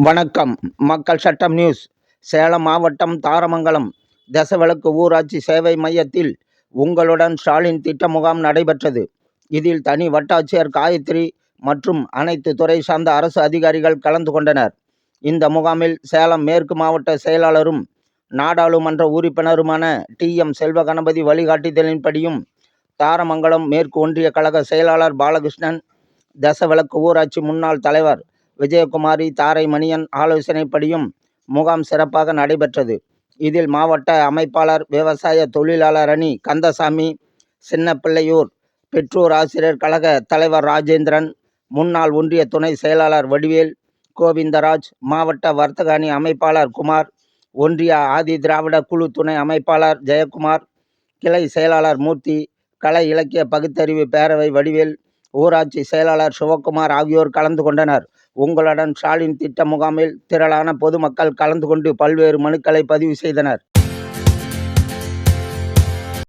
வணக்கம். மக்கள் சட்டம் நியூஸ். சேலம் மாவட்டம் தாரமங்கலம் தசவிளக்கு ஊராட்சி சேவை மையத்தில் உங்களுடன் ஸ்டாலின் திட்ட முகாம் நடைபெற்றது. இதில் தனி வட்டாட்சியர் காயத்ரி மற்றும் அனைத்து துறை சார்ந்த அரசு அதிகாரிகள் கலந்து கொண்டனர். இந்த முகாமில் சேலம் மேற்கு மாவட்ட செயலாளரும் நாடாளுமன்ற உறுப்பினருமான TM செல்வகணபதி வழிகாட்டுதலின்படியும் தாரமங்கலம் மேற்கு ஒன்றிய கழக செயலாளர் பாலகிருஷ்ணன், தசவிளக்கு ஊராட்சி முன்னாள் தலைவர் விஜயகுமாரி, தாரை மணியன் ஆலோசனைப்படியும் முகாம் சிறப்பாக நடைபெற்றது. இதில் மாவட்ட அமைப்பாளர் விவசாய தொழிலாளர் அணி கந்தசாமி, சின்னப்பிள்ளையூர் பெற்றோர் ஆசிரியர் கழக தலைவர் ராஜேந்திரன், முன்னாள் ஒன்றிய துணை செயலாளர் வடிவேல், கோவிந்தராஜ், மாவட்ட வர்த்தக அணி அமைப்பாளர் குமார், ஒன்றிய ஆதி திராவிட குழு துணை அமைப்பாளர் ஜெயக்குமார், கிளை செயலாளர் மூர்த்தி, கலை இலக்கிய பகுத்தறிவு பேரவை வடிவேல், ஊராட்சி செயலாளர் சிவக்குமார் ஆகியோர் கலந்து கொண்டனர். உங்களுடன் ஸ்டாலின் திட்ட முகாமில் திரளான பொதுமக்கள் கலந்து கொண்டு பல்வேறு மனுக்களை பதிவு செய்தனர்.